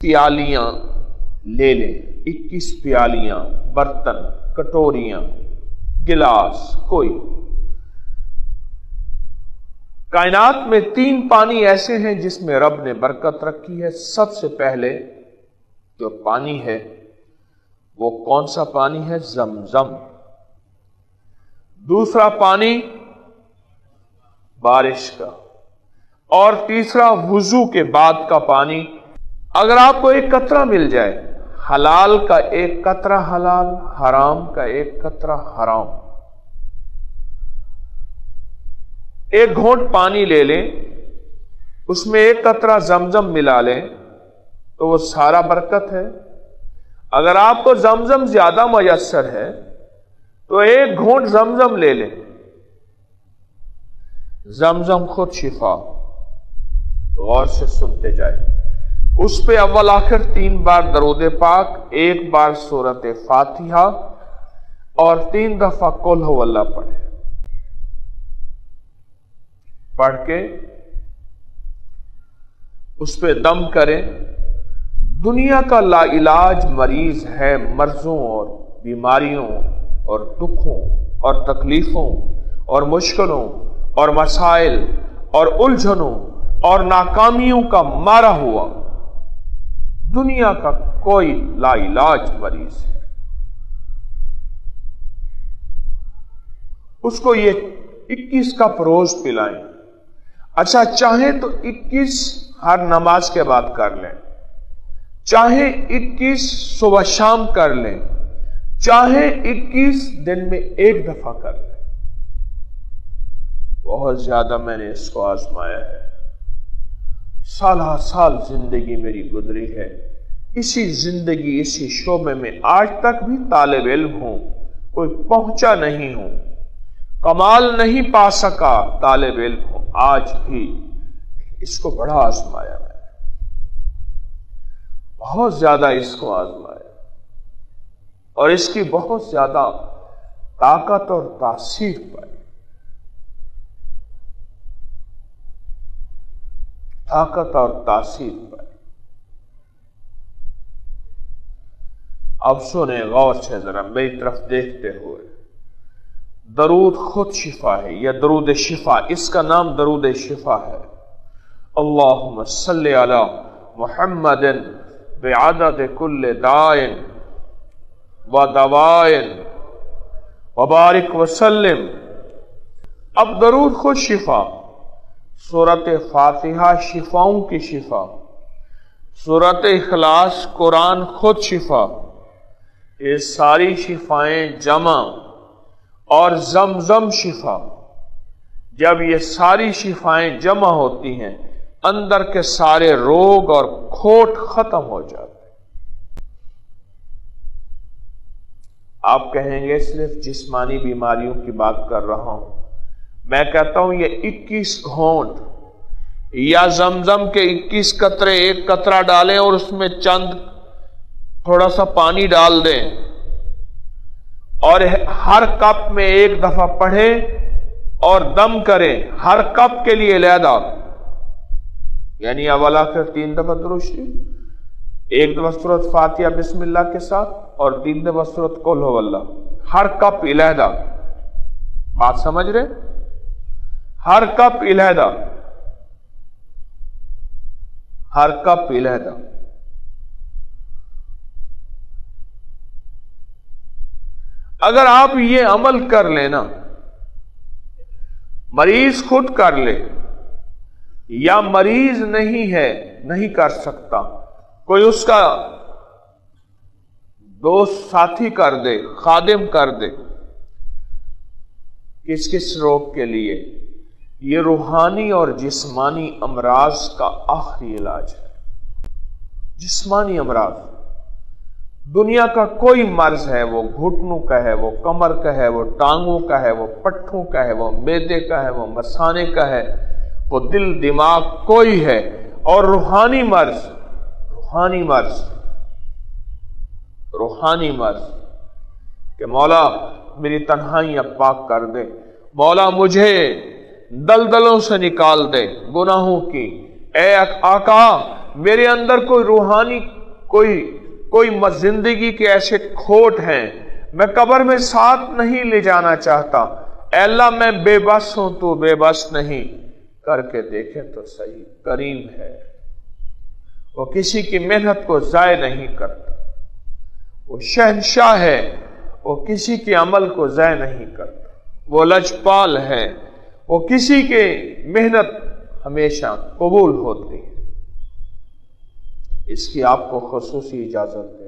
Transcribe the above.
پیالیاں لے لیں، 21 پیالیاں، برتن، کٹوریاں، گلاس، کوئی۔ کائنات میں 3 پانی ایسے ہیں جس میں رب نے برکت رکھی ہے۔ سب سے پہلے جو پانی ہے وہ کون سا پانی ہے؟ زمزم۔ دوسرا پانی بارش کا، اور تیسرا وضو کے بعد کا پانی۔ اگر آپ کو ایک قطرہ مل جائے، حلال کا ایک قطرہ حلال، حرام کا ایک قطرہ حرام، ایک گھونٹ پانی لے لیں، اس میں ایک قطرہ زمزم ملا لیں تو وہ سارا برکت ہے۔ اگر آپ کو زمزم زیادہ میسر ہے تو ایک گھونٹ زمزم لے لیں۔ زمزم خود شفا، غور سے سنتے جائیں۔ اس پہ اول آخر 3 بار درود پاک، 1 بار سورۃ فاتحہ اور 3 دفعہ قل ہو اللہ پڑھیں۔ پڑھ کے اس پہ دم کریں۔ دنیا کا لا علاج مریض ہے مرضوں اور بیماریوں اور دکھوں اور تکلیفوں اور مشکلوں اور مسائل اور الجھنوں اور ناکامیوں کا مارا ہوا۔ دنیا کا کوئی لا علاج مریض ہے، اس کو یہ 21 کپ روز پلائیں۔ اچھا، چاہیں تو 21 ہر نماز کے بعد کر لیں، چاہیں 21 صبح شام کر لیں، چاہیں 21 دن میں 1 دفعہ کر لیں۔ بہت زیادہ میں نے اس کو آزمایا ہے، سالہ سال زندگی میری گزری ہے اسی زندگی، اسی شعبے میں۔ آج تک بھی طالب علم ہوں، کوئی پہنچا نہیں ہوں، کمال نہیں پا سکا، طالب علم ہوں، آج بھی اس کو بڑا آزمایا ہے، بہت زیادہ اس کو آزمایا، اور اس کی بہت زیادہ طاقت اور تاثیر پائی، طاقت اور تاثیر پائی۔ اب سنیں غور سے ذرا، میری طرف دیکھتے ہوئے۔ درود خود شفا ہے، یا درود شفا، اس کا نام درود شفا ہے۔ اللہم صلی علی محمد بعدد کل داء و دواء وبارک وسلم۔ اب درود خود شفا، سورۃ فاتحہ شفاؤں کی شفا، سورۃ اخلاص قرآن خود شفا، یہ ساری شفائیں جمع، اور زمزم شفا۔ جب یہ ساری شفائیں جمع ہوتی ہیں، اندر کے سارے روگ اور کھوٹ ختم ہو جاتے ہیں۔ آپ کہیں گے صرف جسمانی بیماریوں کی بات کر رہا ہوں، میں کہتا ہوں یہ 21 گھونٹ یا زمزم کے 21 قطرے، 1 قطرہ ڈالیں اور اس میں چند تھوڑا سا پانی ڈال دیں، اور ہر کپ میں 1 دفعہ پڑھیں اور دم کریں، ہر کپ کے لیے علیحدہ، یعنی اول آخر 3 دفعہ درود شریف، 1 دفعہ سورۃ فاتحہ بسم اللہ کے ساتھ، اور 3 دفعہ سورۃ قل ہو اللہ، ہر کپ علیحدہ۔ بات سمجھ رہے؟ ہر کپ علیحدہ، ہر کپ علیحدہ۔ اگر آپ یہ عمل کر لیں نا، مریض خود کر لے یا مریض نہیں ہے، نہیں کر سکتا، کوئی اس کا دوست ساتھی کر دے، خادم کر دے، کس روگ کے لیے؟ یہ روحانی اور جسمانی امراض کا آخری علاج ہے۔ جسمانی امراض، دنیا کا کوئی مرض ہے، وہ گھٹنوں کا ہے، وہ کمر کا ہے، وہ ٹانگوں کا ہے، وہ پٹھوں کا ہے، وہ معدے کا ہے، وہ مثانے کا ہے، وہ دل دماغ کوئی ہے، اور روحانی مرض، روحانی مرض، روحانی مرض کہ مولا میری تنہائیاں پاک کر دے، مولا مجھے دلدلوں سے نکال دے گناہوں کی، اے آقا میرے اندر کوئی روحانی کوئی زندگی کے ایسے کھوٹ ہیں میں قبر میں ساتھ نہیں لے جانا چاہتا. اے اللہ میں بے بس ہوں تو بے بس نہیں. کر کے دیکھیں تو صحیح. کریم ہے، وہ کسی کی محنت کو ضائع نہیں کرتا. وہ شہنشاہ ہے، وہ کسی کے عمل کو ضائع نہیں کرتا. وہ لجپال ہے، وہ کسی کے محنت ہمیشہ قبول ہوتی ہے. اس کی آپ کو خصوصی اجازت ہے.